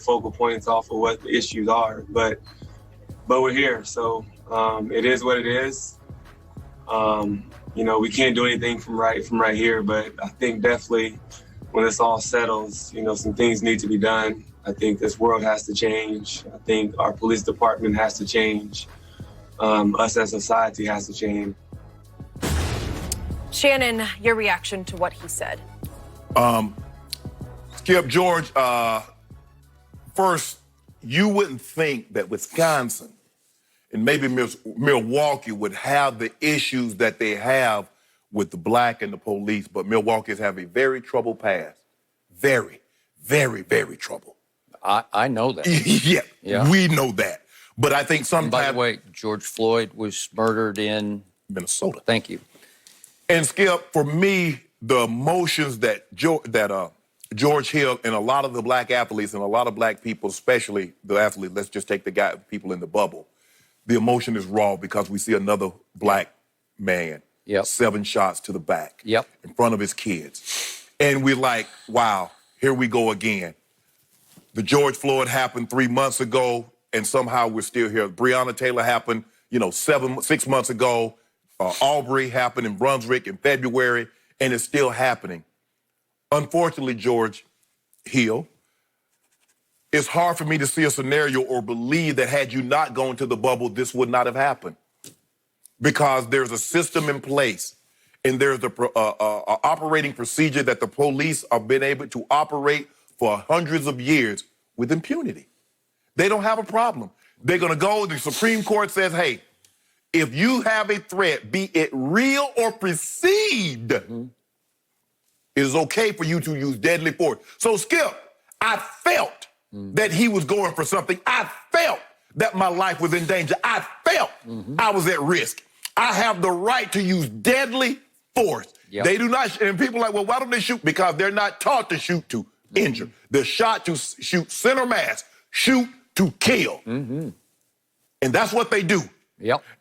focal points off of what the issues are. But we're here, so it is what it is. We can't do anything from right here, but I think definitely when this all settles, some things need to be done. I think this world has to change. I think our police department has to change. Us as a society has to change. Shannon, your reaction to what he said? Skip, George, first, you wouldn't think that Wisconsin and maybe Milwaukee would have the issues that they have with the black and the police, but Milwaukee's have a very troubled past. Very, very, very troubled. I know that. yeah, we know that. But I think sometimes... By the way, George Floyd was murdered in... Minnesota. Thank you. And Skip, for me, the emotions that George Hill and a lot of the black athletes and a lot of black people, especially the athletes, let's just take the people in the bubble, the emotion is raw because we see another black man, 7 shots to the back in front of his kids. And we're like, wow, here we go again. The George Floyd happened 3 months ago, and somehow we're still here. Breonna Taylor happened, 6 months ago. Aubrey happened in Brunswick in February, and it's still happening. Unfortunately, George Hill, it's hard for me to see a scenario or believe that had you not gone to the bubble, this would not have happened. Because there's a system in place, and there's the operating procedure that the police have been able to operate for hundreds of years with impunity. They don't have a problem. They're going to go, the Supreme Court says, hey, if you have a threat, be it real or perceived, it is okay for you to use deadly force. So, Skip, I felt that he was going for something. I felt that my life was in danger. I felt I was at risk. I have the right to use deadly force. They do not, and people are like, well, why don't they shoot? Because they're not taught to shoot to injure. They're shot to shoot center mass, shoot to kill. And that's what they do.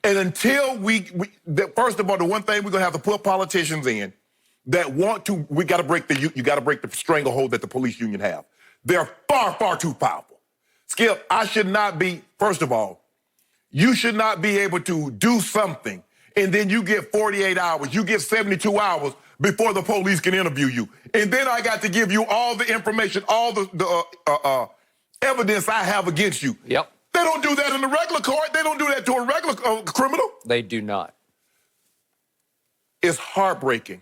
And until first of all, the one thing we're gonna have to put politicians in that want to, you gotta break the stranglehold that the police union have. They're far, far too powerful. Skip, I should not be, first of all, you should not be able to do something and then you get 48 hours, you get 72 hours before the police can interview you. And then I got to give you all the information, all the evidence I have against you. They don't do that in the regular court. They don't do that to a regular criminal. They do not. It's heartbreaking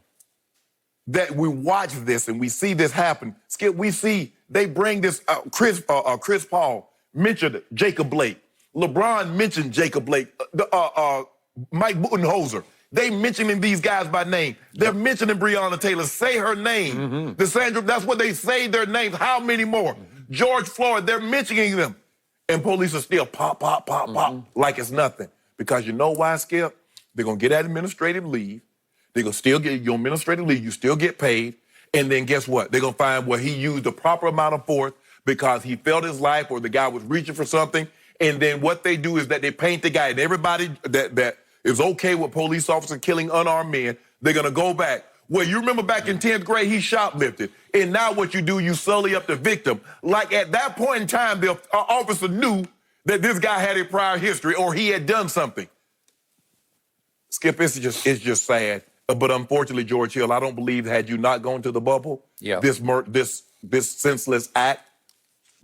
that we watch this and we see this happen. Skip, we see they bring this, Chris Paul mentioned Jacob Blake. LeBron mentioned Jacob Blake. Mike Budenholzer. They mentioning these guys by name. They're mentioning Breonna Taylor. Say her name. That's what they say their names. How many more? George Floyd, they're mentioning them. And police are still pop, like it's nothing. Because you know why, Skip? They're going to get administrative leave. They're going to still get your administrative leave. You still get paid. And then guess what? They're going to find where he used the proper amount of force because he felt his life or the guy was reaching for something. And then what they do is that they paint the guy. And everybody that is okay with police officers killing unarmed men, they're going to go back. Well, you remember back in 10th grade, he shoplifted. And now what you do, you sully up the victim. Like at that point in time, the officer knew that this guy had a prior history or he had done something. Skip, it's just sad. But unfortunately, George Hill, I don't believe had you not gone to the bubble, this senseless act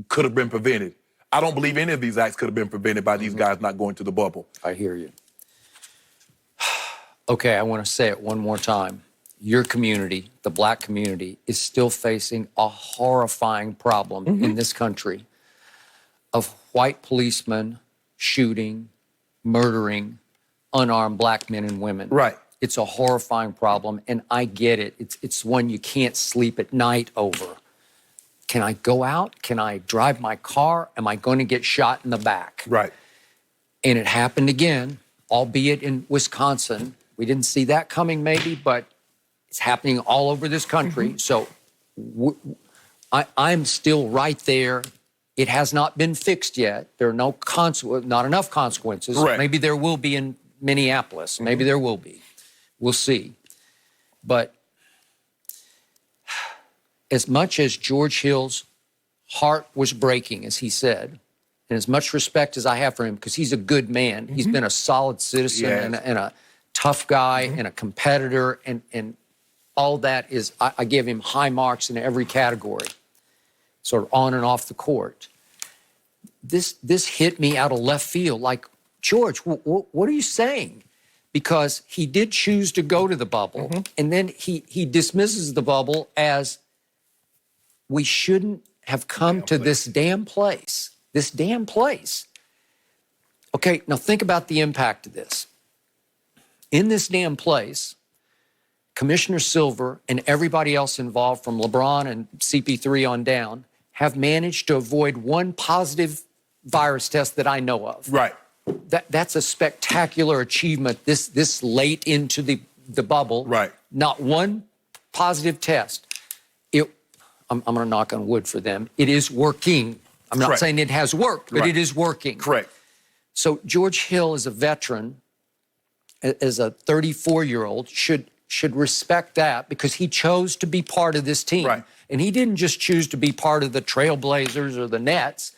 could have been prevented. I don't believe any of these acts could have been prevented by these guys not going to the bubble. I hear you. Okay, I want to say it one more time. Your community, the black community, is still facing a horrifying problem in this country of white policemen shooting, murdering unarmed black men and women. Right. It's a horrifying problem, and I get it. It's one you can't sleep at night over. Can I go out? Can I drive my car? Am I going to get shot in the back? Right. And it happened again, albeit in Wisconsin. We didn't see that coming maybe, but it's happening all over this country. So I'm still right there. It has not been fixed yet. There are not enough consequences. Right. Maybe there will be in Minneapolis. Maybe there will be. We'll see. But as much as George Hill's heart was breaking, as he said. And as much respect as I have for him, because he's a good man, he's been a solid citizen and a tough guy and a competitor, and all that is, I give him high marks in every category, sort of on and off the court. This hit me out of left field. Like, George, what are you saying? Because he did choose to go to the bubble, and then he dismisses the bubble as we shouldn't have come to this damn place. This damn place. Okay, now think about the impact of this. In this damn place, Commissioner Silver and everybody else involved, from LeBron and CP3 on down, have managed to avoid one positive virus test that I know of. Right. That's a spectacular achievement this late into the bubble. Right. Not one positive test. I'm going to knock on wood for them. It is working. I'm not saying it has worked, but it is working. Correct. So George Hill, as a veteran, as a 34-year-old, should respect that, because he chose to be part of this team. Right. And he didn't just choose to be part of the Trailblazers or the Nets.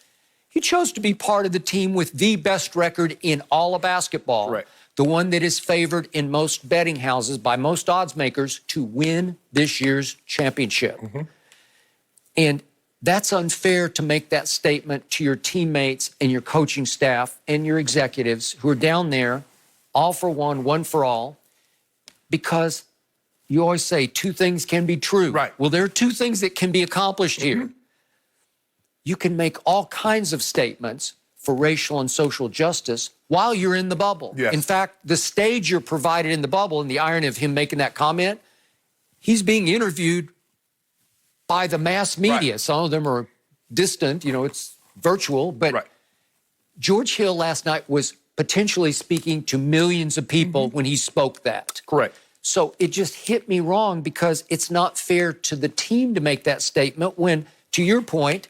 He chose to be part of the team with the best record in all of basketball. Right. The one that is favored in most betting houses by most odds makers to win this year's championship. And that's unfair to make that statement to your teammates and your coaching staff and your executives who are down there, all for one for all, because you always say two things can be true. Right. Well, there are two things that can be accomplished here. You can make all kinds of statements for racial and social justice while you're in the bubble. Yes. In fact, the stage you're provided in the bubble, and the irony of him making that comment, he's being interviewed by the mass media. Right. Some of them are distant, it's virtual, but George Hill last night was potentially speaking to millions of people when he spoke that. Correct. So it just hit me wrong, because it's not fair to the team to make that statement when, to your point,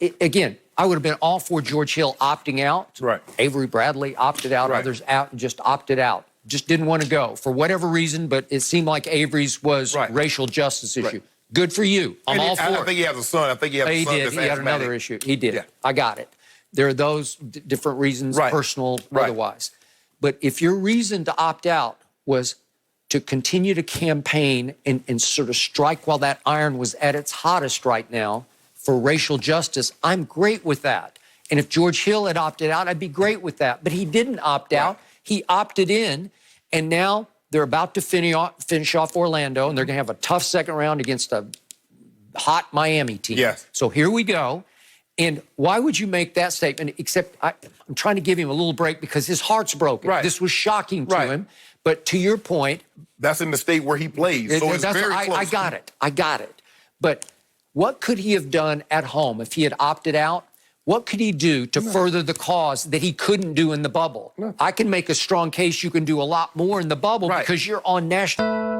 again, I would have been all for George Hill opting out. Right. Avery Bradley opted out, others out, just opted out. Just didn't want to go for whatever reason, but it seemed like Avery's was racial justice issue. Good for you. I'm all for it. I think he has a son. I think he has a son. He had another issue. He did. Yeah. I got it. There are those different reasons, personal, otherwise. But if your reason to opt out was to continue to campaign and sort of strike while that iron was at its hottest right now for racial justice, I'm great with that. And if George Hill had opted out, I'd be great with that. But he didn't opt out. He opted in, and now they're about to finish off Orlando, and they're going to have a tough second round against a hot Miami team. Yes. So here we go. And why would you make that statement? Except I'm trying to give him a little break because his heart's broken. Right. This was shocking to him. But to your point, that's in the state where he plays. So it's very close. I got it. But what could he have done at home if he had opted out? What could he do to further the cause that he couldn't do in the bubble? I can make a strong case you can do a lot more in the bubble because you're on national.